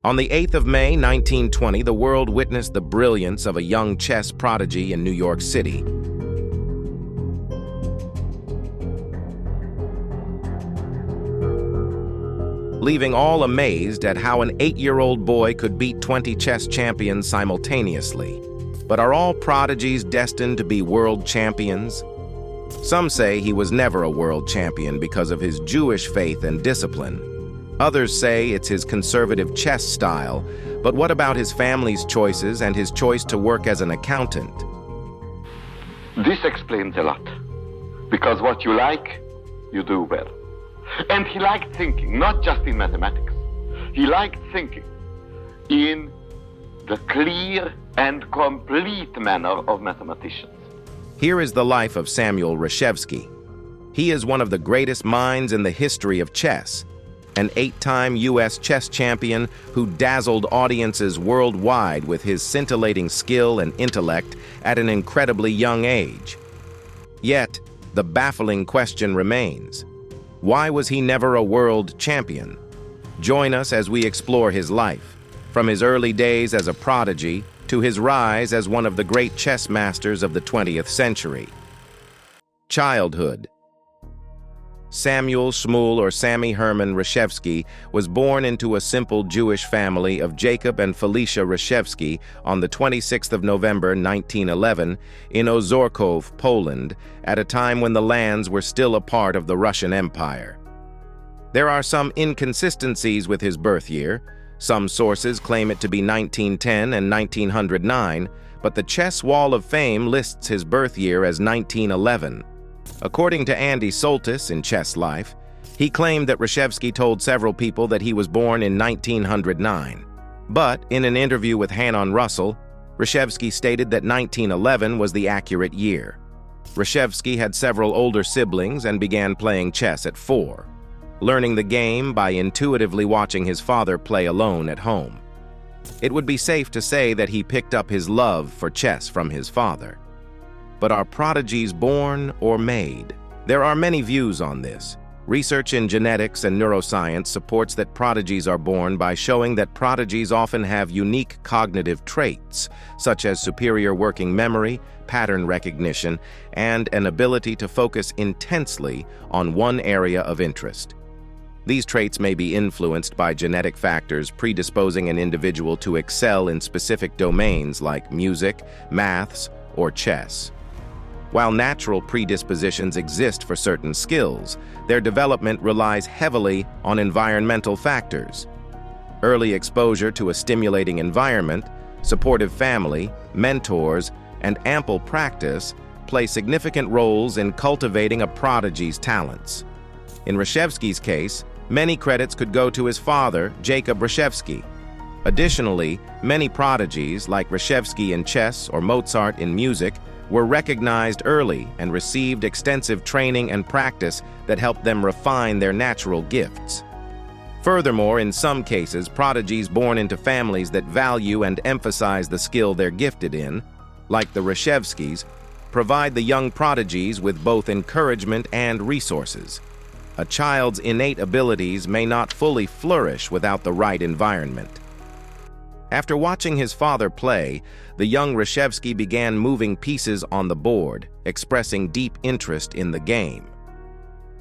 On the 8th of May, 1920, the world witnessed the brilliance of a young chess prodigy in New York City. Leaving all amazed at how an 8-year-old boy could beat 20 chess champions simultaneously. But are all prodigies destined to be world champions? Some say he was never a world champion because of his Jewish faith and discipline. Others say it's his conservative chess style, but what about his family's choices and his choice to work as an accountant? This explains a lot, because what you like, you do well. And he liked thinking, not just in mathematics. He liked thinking in the clear and complete manner of mathematicians. Here is the life of Samuel Reshevsky. He is one of the greatest minds in the history of chess, an 8-time U.S. chess champion who dazzled audiences worldwide with his scintillating skill and intellect at an incredibly young age. Yet, the baffling question remains: why was he never a world champion? Join us as we explore his life, from his early days as a prodigy to his rise as one of the great chess masters of the 20th century. Childhood. Samuel Shmuel or Sammy Herman Reshevsky was born into a simple Jewish family of Jacob and Felicia Reshevsky on the 26th of November 1911 in Ozorkov, Poland, at a time when the lands were still a part of the Russian Empire. There are some inconsistencies with his birth year. Some sources claim it to be 1910 and 1909, but the Chess Wall of Fame lists his birth year as 1911. According to Andy Soltis in Chess Life, he claimed that Reshevsky told several people that he was born in 1909. But in an interview with Hanon Russell, Reshevsky stated that 1911 was the accurate year. Reshevsky had several older siblings and began playing chess at 4, learning the game by intuitively watching his father play alone at home. It would be safe to say that he picked up his love for chess from his father. But are prodigies born or made? There are many views on this. Research in genetics and neuroscience supports that prodigies are born by showing that prodigies often have unique cognitive traits, such as superior working memory, pattern recognition, and an ability to focus intensely on one area of interest. These traits may be influenced by genetic factors predisposing an individual to excel in specific domains like music, maths, or chess. While natural predispositions exist for certain skills, their development relies heavily on environmental factors. Early exposure to a stimulating environment, supportive family, mentors, and ample practice play significant roles in cultivating a prodigy's talents. In Reshevsky's case, many credits could go to his father, Jacob Reshevsky. Additionally, many prodigies, like Reshevsky in chess or Mozart in music, were recognized early and received extensive training and practice that helped them refine their natural gifts. Furthermore, in some cases, prodigies born into families that value and emphasize the skill they're gifted in, like the Reshevskys, provide the young prodigies with both encouragement and resources. A child's innate abilities may not fully flourish without the right environment. After watching his father play, the young Reshevsky began moving pieces on the board, expressing deep interest in the game.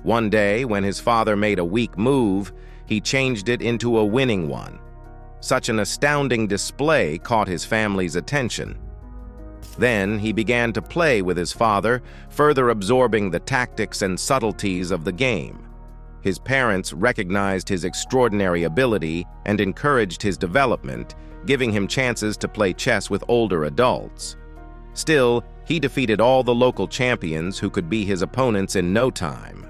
One day, when his father made a weak move, he changed it into a winning one. Such an astounding display caught his family's attention. Then he began to play with his father, further absorbing the tactics and subtleties of the game. His parents recognized his extraordinary ability and encouraged his development, giving him chances to play chess with older adults. Still, he defeated all the local champions who could be his opponents in no time.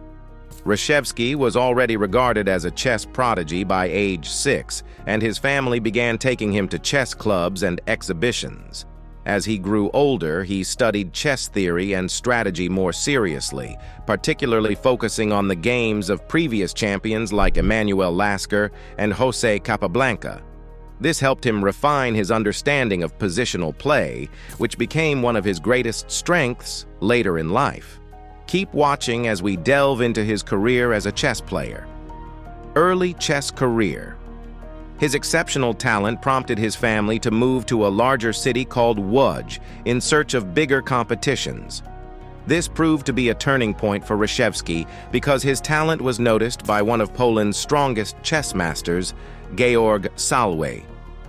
Reshevsky was already regarded as a chess prodigy by age 6, and his family began taking him to chess clubs and exhibitions. As he grew older, he studied chess theory and strategy more seriously, particularly focusing on the games of previous champions like Emanuel Lasker and Jose Capablanca. This helped him refine his understanding of positional play, which became one of his greatest strengths later in life. Keep watching as we delve into his career as a chess player. Early chess career. His exceptional talent prompted his family to move to a larger city called Łódź in search of bigger competitions. This proved to be a turning point for Reshevsky because his talent was noticed by one of Poland's strongest chess masters, Georg Salway,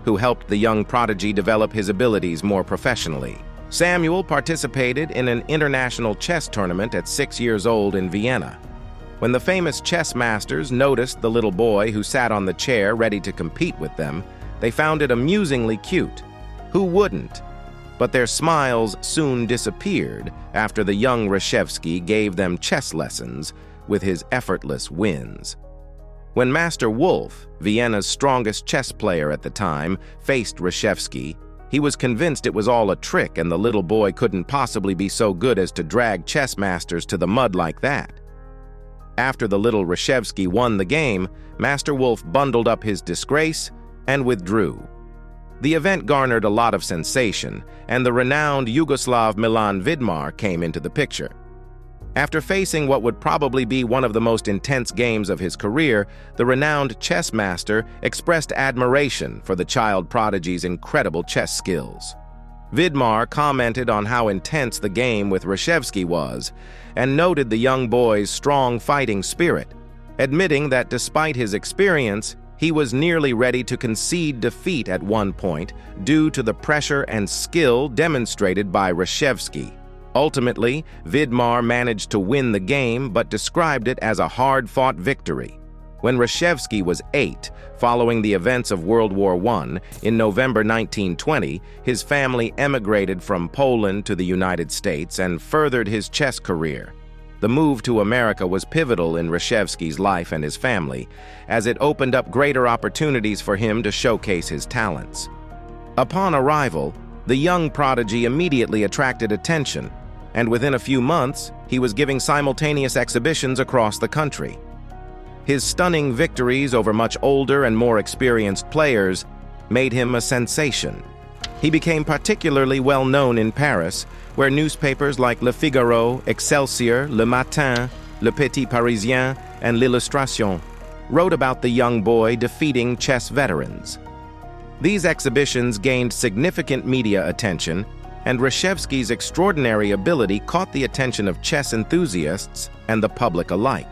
who helped the young prodigy develop his abilities more professionally. Samuel participated in an international chess tournament at 6 years old in Vienna. When the famous chess masters noticed the little boy who sat on the chair ready to compete with them, they found it amusingly cute. Who wouldn't? But their smiles soon disappeared after the young Reshevsky gave them chess lessons with his effortless wins. When Master Wolf, Vienna's strongest chess player at the time, faced Reshevsky, he was convinced it was all a trick and the little boy couldn't possibly be so good as to drag chess masters to the mud like that. After the little Reshevsky won the game, Master Wolf bundled up his disgrace and withdrew. The event garnered a lot of sensation, and the renowned Yugoslav Milan Vidmar came into the picture. After facing what would probably be one of the most intense games of his career, the renowned chess master expressed admiration for the child prodigy's incredible chess skills. Vidmar commented on how intense the game with Reshevsky was, and noted the young boy's strong fighting spirit, admitting that despite his experience, he was nearly ready to concede defeat at one point due to the pressure and skill demonstrated by Reshevsky. Ultimately, Vidmar managed to win the game but described it as a hard-fought victory. When Reshevsky was 8, following the events of World War I, in November 1920, his family emigrated from Poland to the United States and furthered his chess career. The move to America was pivotal in Reshevsky's life and his family, as it opened up greater opportunities for him to showcase his talents. Upon arrival, the young prodigy immediately attracted attention, and within a few months, he was giving simultaneous exhibitions across the country. His stunning victories over much older and more experienced players made him a sensation. He became particularly well known in Paris, where newspapers like Le Figaro, Excelsior, Le Matin, Le Petit Parisien, and L'Illustration wrote about the young boy defeating chess veterans. These exhibitions gained significant media attention, and Reshevsky's extraordinary ability caught the attention of chess enthusiasts and the public alike.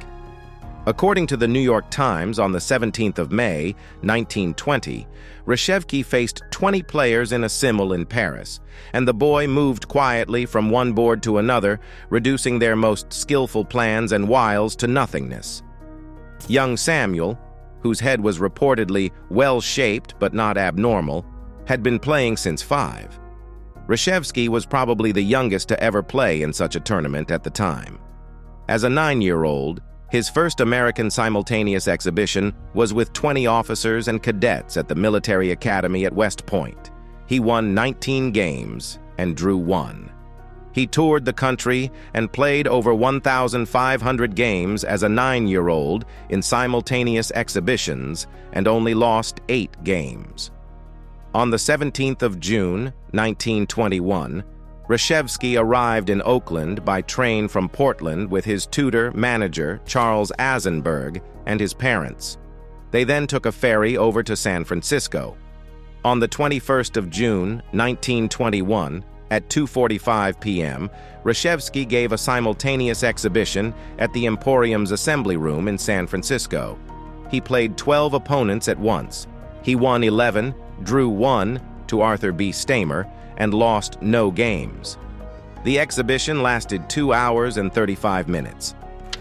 According to the New York Times, on the 17th of May, 1920, Reshevsky faced 20 players in a simul in Paris, and the boy moved quietly from one board to another, reducing their most skillful plans and wiles to nothingness. Young Samuel, whose head was reportedly well-shaped but not abnormal, had been playing since 5. Reshevsky was probably the youngest to ever play in such a tournament at the time. As a 9-year-old, his first American simultaneous exhibition was with 20 officers and cadets at the military academy at West Point. He won 19 games and drew 1. He toured the country and played over 1,500 games as a 9-year-old in simultaneous exhibitions and only lost 8 games. On the 17th of June, 1921, Reshevsky arrived in Oakland by train from Portland with his tutor-manager, Charles Azenberg, and his parents. They then took a ferry over to San Francisco. On the 21st of June, 1921, at 2:45 p.m., Reshevsky gave a simultaneous exhibition at the Emporium's Assembly Room in San Francisco. He played 12 opponents at once. He won 11, drew 1 to Arthur B. Stamer, and lost no games. The exhibition lasted 2 hours and 35 minutes.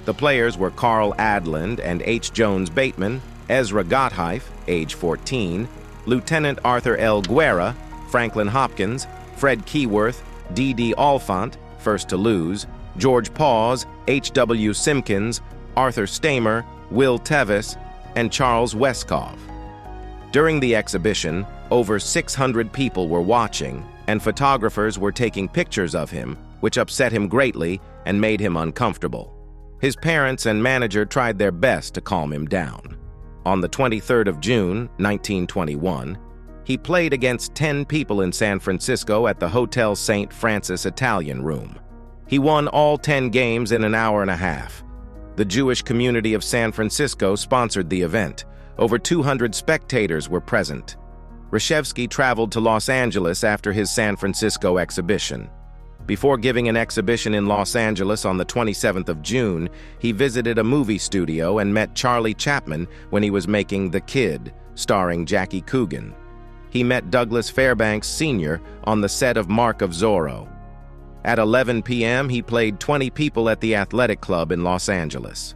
The players were Carl Adland and H. Jones Bateman, Ezra Gottheif, age 14, Lieutenant Arthur L. Guerra, Franklin Hopkins, Fred Keyworth, D.D. Oliphant, first to lose, George Pause, H.W. Simpkins, Arthur Stamer, Will Tevis, and Charles Westkoff. During the exhibition, over 600 people were watching, and photographers were taking pictures of him, which upset him greatly and made him uncomfortable. His parents and manager tried their best to calm him down. On the 23rd of June, 1921, he played against 10 people in San Francisco at the Hotel St. Francis Italian Room. He won all 10 games in an hour and a half. The Jewish community of San Francisco sponsored the event, Over 200 spectators were present. Reshevsky traveled to Los Angeles after his San Francisco exhibition. Before giving an exhibition in Los Angeles on the 27th of June, he visited a movie studio and met Charlie Chaplin when he was making The Kid, starring Jackie Coogan. He met Douglas Fairbanks Sr. on the set of Mark of Zorro. At 11 p.m., he played 20 people at the Athletic Club in Los Angeles.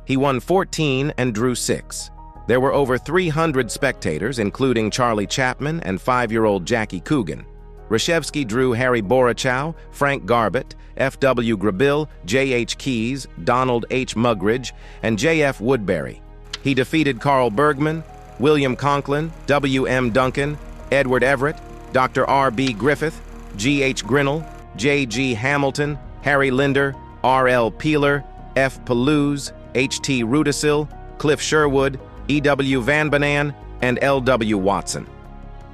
He won 14 and drew 6. There were over 300 spectators, including Charlie Chaplin and 5-year-old Jackie Coogan. Reshevsky drew Harry Borochow, Frank Garbett, F.W. Grabil, J.H. Keyes, Donald H. Mugridge, and J.F. Woodbury. He defeated Carl Bergman, William Conklin, W.M. Duncan, Edward Everett, Dr. R.B. Griffith, G.H. Grinnell, J.G. Hamilton, Harry Linder, R.L. Peeler, F. Palouse, H.T. Rudisil, Cliff Sherwood, E.W. Van Banan, and L.W. Watson.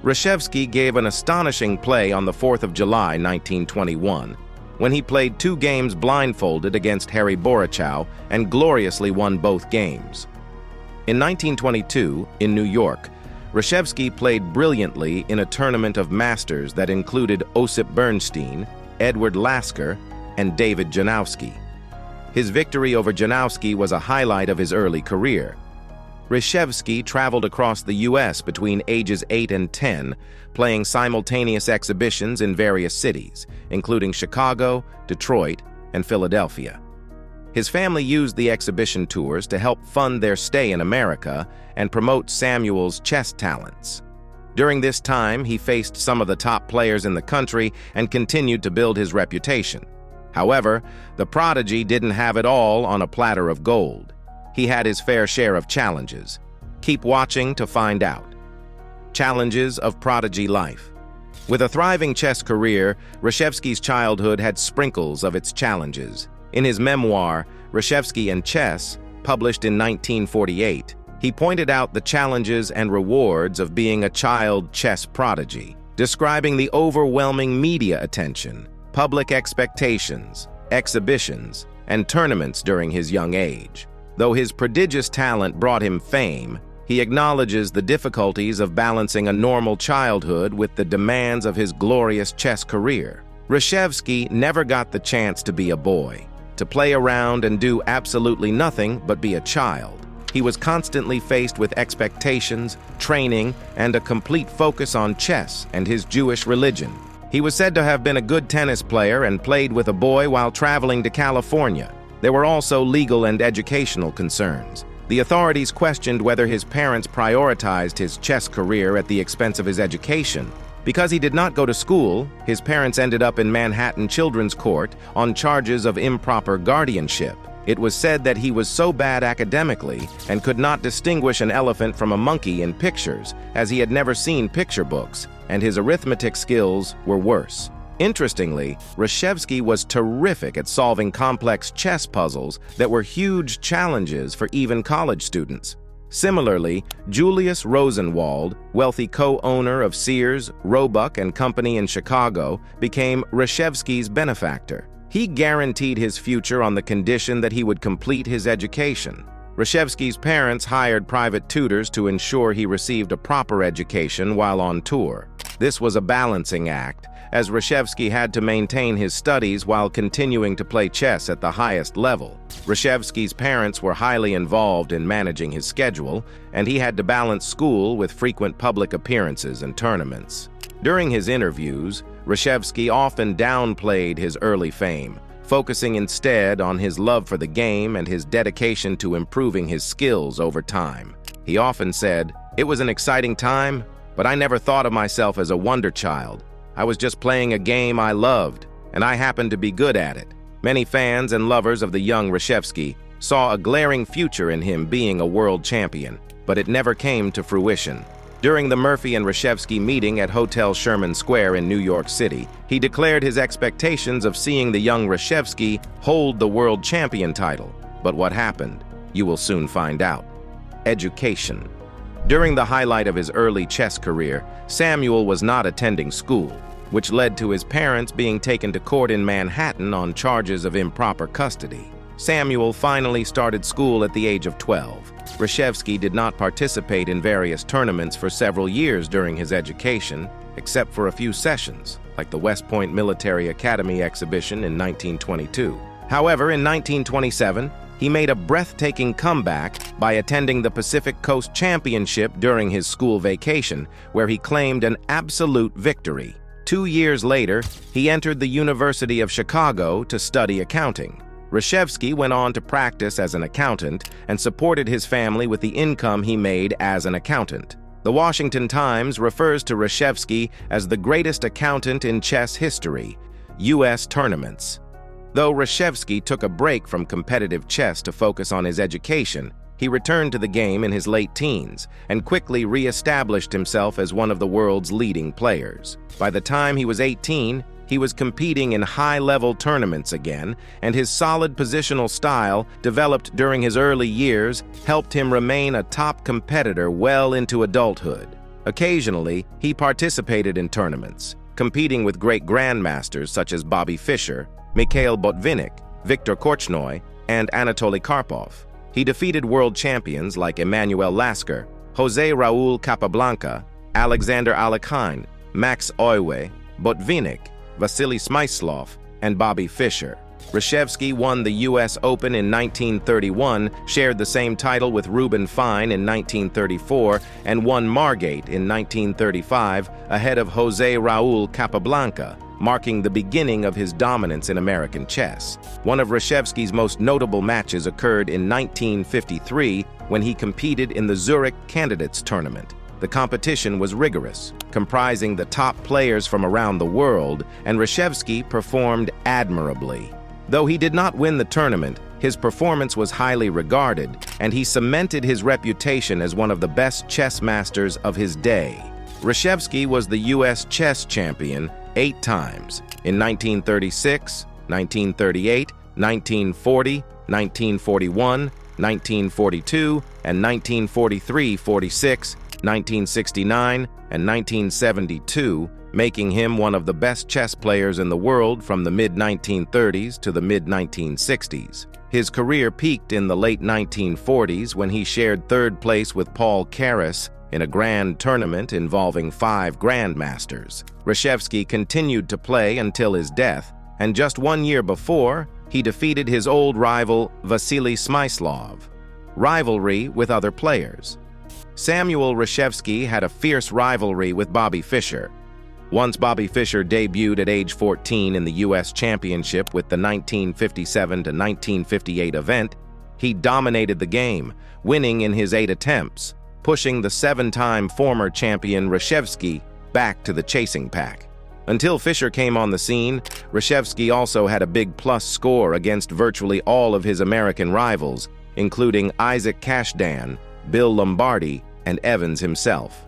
Reshevsky gave an astonishing play on the 4th of July, 1921, when he played 2 games blindfolded against Harry Borochow and gloriously won both games. In 1922, in New York, Reshevsky played brilliantly in a tournament of masters that included Osip Bernstein, Edward Lasker, and David Janowski. His victory over Janowski was a highlight of his early career. Reshevsky traveled across the U.S. between ages 8 and 10, playing simultaneous exhibitions in various cities, including Chicago, Detroit, and Philadelphia. His family used the exhibition tours to help fund their stay in America and promote Samuel's chess talents. During this time, he faced some of the top players in the country and continued to build his reputation. However, the prodigy didn't have it all on a platter of gold. He had his fair share of challenges. Keep watching to find out. Challenges of prodigy life. With a thriving chess career, Reshevsky's childhood had sprinkles of its challenges. In his memoir, Reshevsky and Chess, published in 1948, he pointed out the challenges and rewards of being a child chess prodigy, describing the overwhelming media attention, public expectations, exhibitions, and tournaments during his young age. Though his prodigious talent brought him fame, he acknowledges the difficulties of balancing a normal childhood with the demands of his glorious chess career. Reshevsky never got the chance to be a boy, to play around and do absolutely nothing but be a child. He was constantly faced with expectations, training, and a complete focus on chess and his Jewish religion. He was said to have been a good tennis player and played with a boy while traveling to California. There were also legal and educational concerns. The authorities questioned whether his parents prioritized his chess career at the expense of his education. Because he did not go to school, his parents ended up in Manhattan Children's Court on charges of improper guardianship. It was said that he was so bad academically and could not distinguish an elephant from a monkey in pictures, as he had never seen picture books, and his arithmetic skills were worse. Interestingly, Reshevsky was terrific at solving complex chess puzzles that were huge challenges for even college students. Similarly, Julius Rosenwald, wealthy co-owner of Sears, Roebuck and Company in Chicago, became Reshevsky's benefactor. He guaranteed his future on the condition that he would complete his education. Reshevsky's parents hired private tutors to ensure he received a proper education while on tour. This was a balancing act, as Reshevsky had to maintain his studies while continuing to play chess at the highest level. Reshevsky's parents were highly involved in managing his schedule, and he had to balance school with frequent public appearances and tournaments. During his interviews, Reshevsky often downplayed his early fame, focusing instead on his love for the game and his dedication to improving his skills over time. He often said, "It was an exciting time, but I never thought of myself as a wonder child. I was just playing a game I loved, and I happened to be good at it." Many fans and lovers of the young Reshevsky saw a glaring future in him being a world champion, but it never came to fruition. During the Murphy and Reshevsky meeting at Hotel Sherman Square in New York City, he declared his expectations of seeing the young Reshevsky hold the world champion title. But what happened? You will soon find out. Education. During the highlight of his early chess career, Samuel was not attending school, which led to his parents being taken to court in Manhattan on charges of improper custody. Samuel finally started school at the age of 12. Reshevsky did not participate in various tournaments for several years during his education, except for a few sessions, like the West Point Military Academy exhibition in 1922. However, in 1927, he made a breathtaking comeback by attending the Pacific Coast Championship during his school vacation, where he claimed an absolute victory. 2 years later, he entered the University of Chicago to study accounting. Reshevsky went on to practice as an accountant and supported his family with the income he made as an accountant. The Washington Times refers to Reshevsky as the greatest accountant in chess history, U.S. tournaments. Though Reshevsky took a break from competitive chess to focus on his education, he returned to the game in his late teens and quickly re-established himself as one of the world's leading players. By the time he was 18, he was competing in high-level tournaments again, and his solid positional style, developed during his early years, helped him remain a top competitor well into adulthood. Occasionally, he participated in tournaments, competing with great grandmasters such as Bobby Fischer, Mikhail Botvinnik, Viktor Korchnoi, and Anatoly Karpov. He defeated world champions like Emanuel Lasker, Jose Raul Capablanca, Alexander Alekhine, Max Euwe, Botvinnik, Vasily Smyslov, and Bobby Fischer. Reshevsky won the U.S. Open in 1931, shared the same title with Reuben Fine in 1934, and won Margate in 1935 ahead of Jose Raul Capablanca, marking the beginning of his dominance in American chess. One of Reshevsky's most notable matches occurred in 1953 when he competed in the Zurich Candidates Tournament. The competition was rigorous, comprising the top players from around the world, and Reshevsky performed admirably. Though he did not win the tournament, his performance was highly regarded, and he cemented his reputation as one of the best chess masters of his day. Reshevsky was the U.S. chess champion 8 times, in 1936, 1938, 1940, 1941, 1942, and 1943-46, 1969, and 1972, making him one of the best chess players in the world from the mid-1930s to the mid-1960s. His career peaked in the late 1940s when he shared third place with Paul Keres in a grand tournament involving 5 grandmasters. Reshevsky continued to play until his death, and just 1 year before, he defeated his old rival Vasily Smyslov. Rivalry with other players. Samuel Reshevsky had a fierce rivalry with Bobby Fischer. Once Bobby Fischer debuted at age 14 in the U.S. Championship with the 1957-1958 event, he dominated the game, winning in his 8 attempts, pushing the 7-time former champion Reshevsky back to the chasing pack. Until Fischer came on the scene, Reshevsky also had a big plus score against virtually all of his American rivals, including Isaac Kashdan, Bill Lombardi, and Evans himself.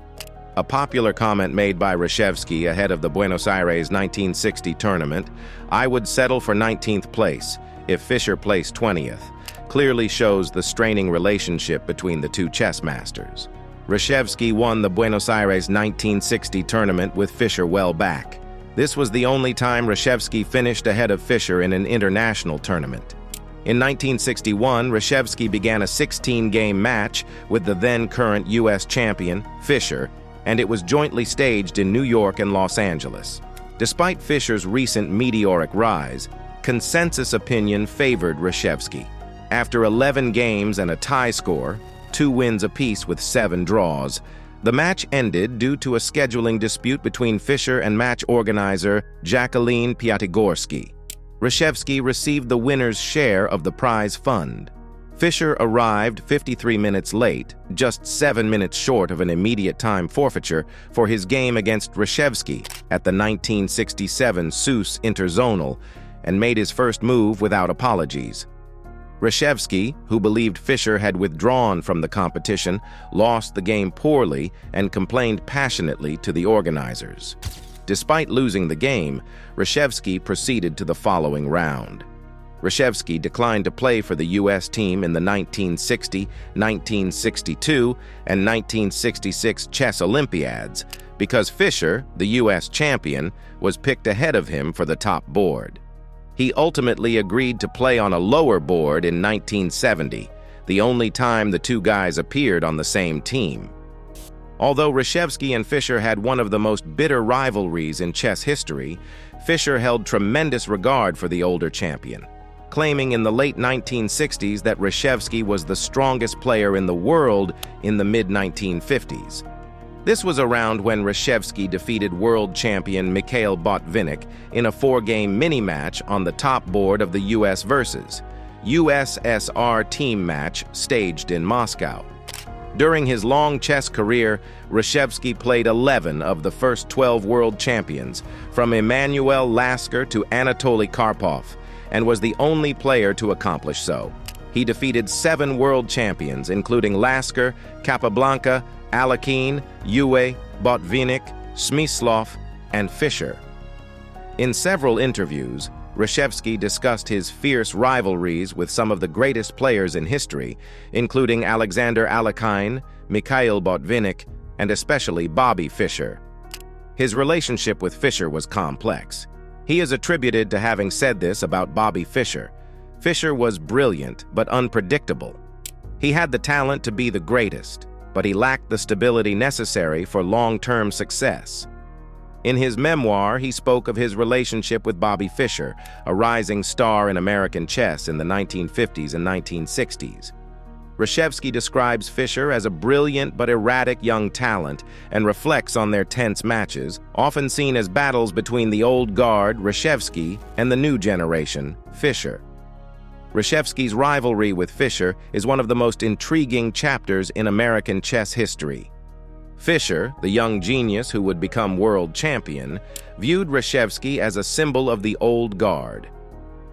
A popular comment made by Reshevsky ahead of the Buenos Aires 1960 tournament, "I would settle for 19th place if Fischer placed 20th," clearly shows the straining relationship between the two chess masters. Reshevsky won the Buenos Aires 1960 tournament with Fischer well back. This was the only time Reshevsky finished ahead of Fischer in an international tournament. In 1961, Reshevsky began a 16-game match with the then-current U.S. champion, Fischer, and it was jointly staged in New York and Los Angeles. Despite Fischer's recent meteoric rise, consensus opinion favored Reshevsky. After 11 games and a tie score, 2 wins apiece with 7 draws, the match ended due to a scheduling dispute between Fischer and match organizer Jacqueline Piatigorsky. Reshevsky received the winner's share of the prize fund. Fischer arrived 53 minutes late, just 7 minutes short of an immediate time forfeiture for his game against Reshevsky at the 1967 Seuss Interzonal, and made his first move without apologies. Reshevsky, who believed Fischer had withdrawn from the competition, lost the game poorly and complained passionately to the organizers. Despite losing the game, Reshevsky proceeded to the following round. Reshevsky declined to play for the U.S. team in the 1960, 1962, and 1966 chess Olympiads because Fischer, the U.S. champion, was picked ahead of him for the top board. He ultimately agreed to play on a lower board in 1970, the only time the two guys appeared on the same team. Although Reshevsky and Fischer had one of the most bitter rivalries in chess history, Fischer held tremendous regard for the older champion, claiming in the late 1960s that Reshevsky was the strongest player in the world in the mid-1950s. This was around when Reshevsky defeated world champion Mikhail Botvinnik in a 4-game mini-match on the top board of the US versus USSR team match staged in Moscow. During his long chess career, Reshevsky played 11 of the first 12 world champions, from Emanuel Lasker to Anatoly Karpov, and was the only player to accomplish so. He defeated 7 world champions, including Lasker, Capablanca, Alekhine, Yue, Botvinnik, Smyslov, and Fischer. In several interviews, Reshevsky discussed his fierce rivalries with some of the greatest players in history, including Alexander Alekhine, Mikhail Botvinnik, and especially Bobby Fischer. His relationship with Fischer was complex. He is attributed to having said this about Bobby Fischer: "Fischer was brilliant but unpredictable. He had the talent to be the greatest, but he lacked the stability necessary for long-term success." In his memoir, he spoke of his relationship with Bobby Fischer, a rising star in American chess in the 1950s and 1960s. Reshevsky describes Fischer as a brilliant but erratic young talent and reflects on their tense matches, often seen as battles between the old guard, Reshevsky, and the new generation, Fischer. Reshevsky's rivalry with Fischer is one of the most intriguing chapters in American chess history. Fischer, the young genius who would become world champion, viewed Reshevsky as a symbol of the old guard.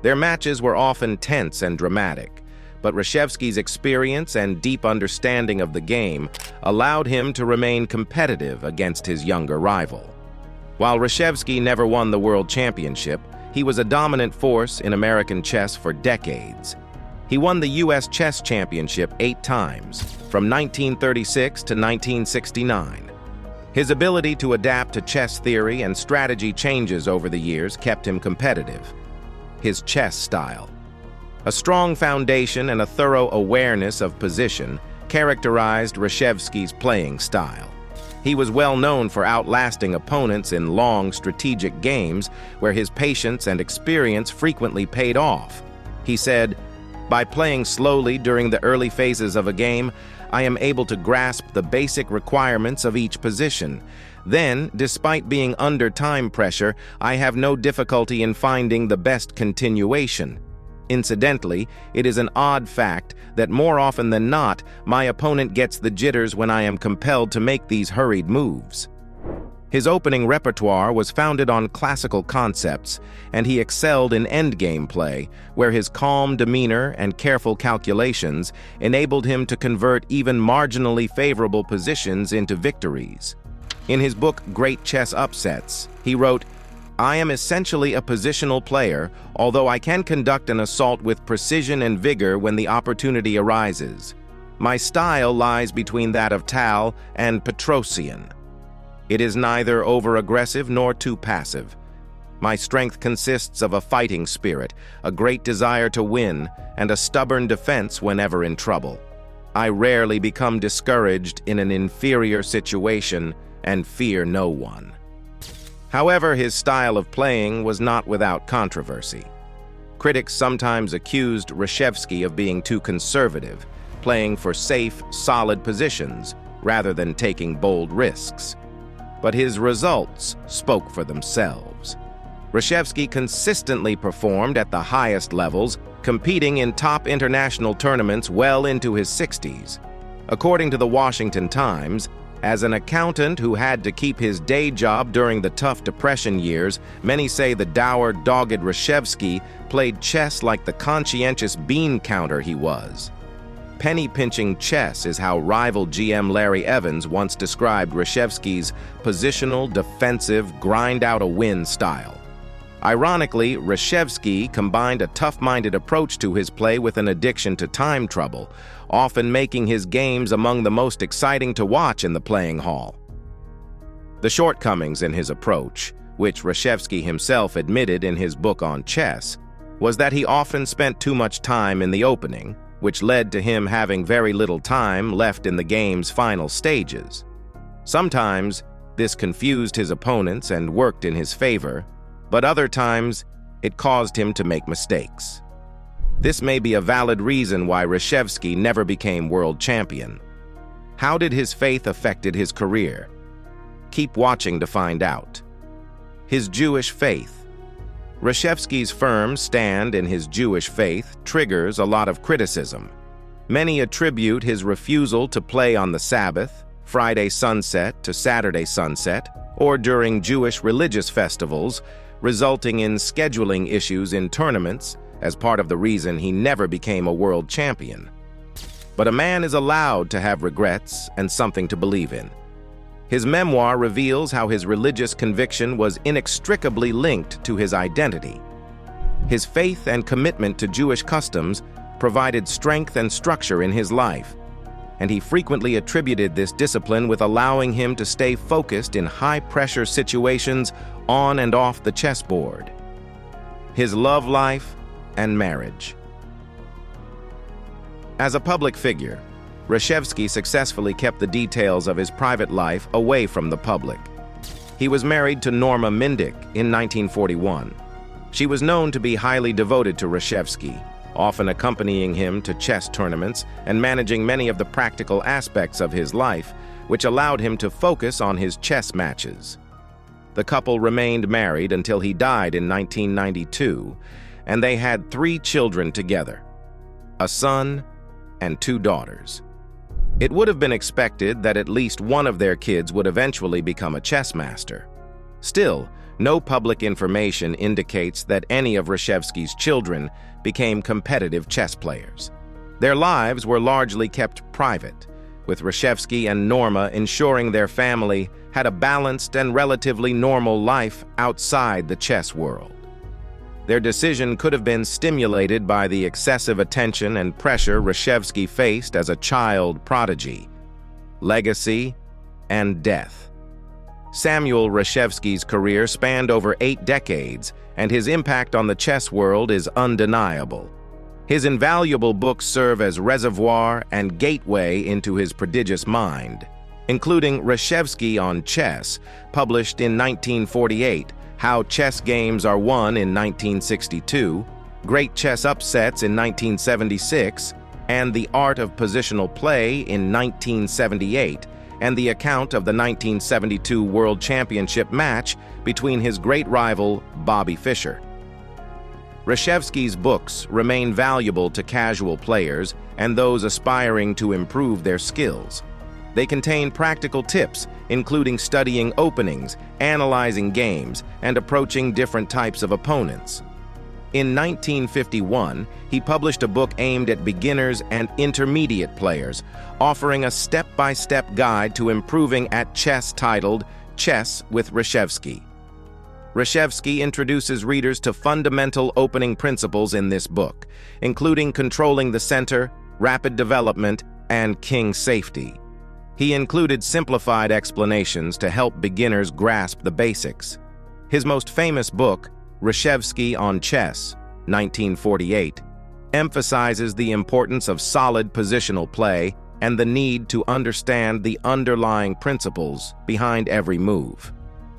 Their matches were often tense and dramatic, but Reshevsky's experience and deep understanding of the game allowed him to remain competitive against his younger rival. While Reshevsky never won the world championship, he was a dominant force in American chess for decades. He won the U.S. Chess Championship 8 times, from 1936 to 1969. His ability to adapt to chess theory and strategy changes over the years kept him competitive. His chess style: a strong foundation and a thorough awareness of position characterized Reshevsky's playing style. He was well known for outlasting opponents in long, strategic games where his patience and experience frequently paid off. He said, "By playing slowly during the early phases of a game, I am able to grasp the basic requirements of each position. Then, despite being under time pressure, I have no difficulty in finding the best continuation. Incidentally, it is an odd fact that more often than not, my opponent gets the jitters when I am compelled to make these hurried moves." His opening repertoire was founded on classical concepts, and he excelled in endgame play, where his calm demeanor and careful calculations enabled him to convert even marginally favorable positions into victories. In his book Great Chess Upsets, he wrote, "I am essentially a positional player, although I can conduct an assault with precision and vigor when the opportunity arises. My style lies between that of Tal and Petrosian. It is neither over-aggressive nor too passive. My strength consists of a fighting spirit, a great desire to win, and a stubborn defense whenever in trouble. I rarely become discouraged in an inferior situation and fear no one." However, his style of playing was not without controversy. Critics sometimes accused Reshevsky of being too conservative, playing for safe, solid positions rather than taking bold risks. But his results spoke for themselves. Reshevsky consistently performed at the highest levels, competing in top international tournaments well into his 60s. According to the Washington Times, as an accountant who had to keep his day job during the tough Depression years, many say the dour, dogged Reshevsky played chess like the conscientious bean counter he was. Penny-pinching chess is how rival GM Larry Evans once described Reshevsky's positional, defensive, grind-out-a-win style. Ironically, Reshevsky combined a tough-minded approach to his play with an addiction to time trouble, often making his games among the most exciting to watch in the playing hall. The shortcomings in his approach, which Reshevsky himself admitted in his book on chess, was that he often spent too much time in the opening, which led to him having very little time left in the game's final stages. Sometimes, this confused his opponents and worked in his favor, but other times, it caused him to make mistakes. This may be a valid reason why Reshevsky never became world champion. How did his faith affected his career? Keep watching to find out. His Jewish faith. Reshevsky's firm stand in his Jewish faith triggers a lot of criticism. Many attribute his refusal to play on the Sabbath, Friday sunset to Saturday sunset, or during Jewish religious festivals, resulting in scheduling issues in tournaments as part of the reason he never became a world champion. But a man is allowed to have regrets and something to believe in. His memoir reveals how his religious conviction was inextricably linked to his identity. His faith and commitment to Jewish customs provided strength and structure in his life, and he frequently attributed this discipline with allowing him to stay focused in high-pressure situations on and off the chessboard. His love life and marriage. As a public figure, Reshevsky successfully kept the details of his private life away from the public. He was married to Norma Mindick in 1941. She was known to be highly devoted to Reshevsky, often accompanying him to chess tournaments and managing many of the practical aspects of his life, which allowed him to focus on his chess matches. The couple remained married until he died in 1992, and they had 3 children together, a son and 2 daughters. It would have been expected that at least one of their kids would eventually become a chess master. Still, no public information indicates that any of Reshevsky's children became competitive chess players. Their lives were largely kept private, with Reshevsky and Norma ensuring their family had a balanced and relatively normal life outside the chess world. Their decision could have been stimulated by the excessive attention and pressure Reshevsky faced as a child prodigy, legacy, and death. Samuel Reshevsky's career spanned over 8 decades, and his impact on the chess world is undeniable. His invaluable books serve as reservoir and gateway into his prodigious mind, including Reshevsky on Chess, published in 1948, How Chess Games Are Won in 1962, Great Chess Upsets in 1976, and The Art of Positional Play in 1978, and the account of the 1972 World Championship match between his great rival, Bobby Fischer. Reshevsky's books remain valuable to casual players and those aspiring to improve their skills. They contain practical tips, including studying openings, analyzing games, and approaching different types of opponents. In 1951, he published a book aimed at beginners and intermediate players, offering a step-by-step guide to improving at chess titled Chess with Reshevsky. Reshevsky introduces readers to fundamental opening principles in this book, including controlling the center, rapid development, and king safety. He included simplified explanations to help beginners grasp the basics. His most famous book, Reshevsky on Chess, 1948, emphasizes the importance of solid positional play and the need to understand the underlying principles behind every move.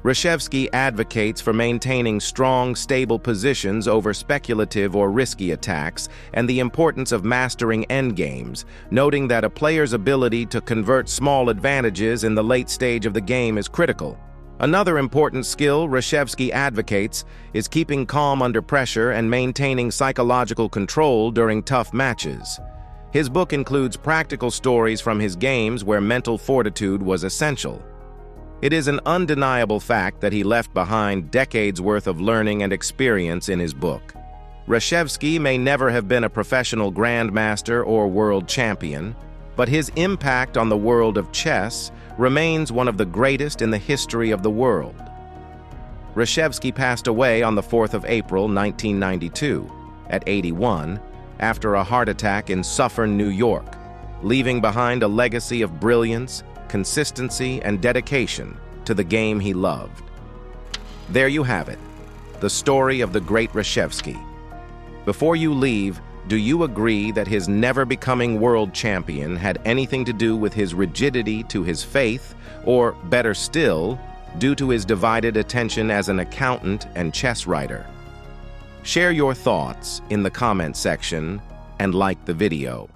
Reshevsky advocates for maintaining strong, stable positions over speculative or risky attacks and the importance of mastering endgames, noting that a player's ability to convert small advantages in the late stage of the game is critical. Another important skill Reshevsky advocates is keeping calm under pressure and maintaining psychological control during tough matches. His book includes practical stories from his games where mental fortitude was essential. It is an undeniable fact that he left behind decades' worth of learning and experience in his book. Reshevsky may never have been a professional grandmaster or world champion, but his impact on the world of chess remains one of the greatest in the history of the world. Reshevsky passed away on the 4th of April, 1992, at 81, after a heart attack in Suffern, New York, leaving behind a legacy of brilliance, consistency, and dedication to the game he loved. There you have it, the story of the great Reshevsky. Before you leave, do you agree that his never becoming world champion had anything to do with his rigidity to his faith, or better still, due to his divided attention as an accountant and chess writer? Share your thoughts in the comment section and like the video.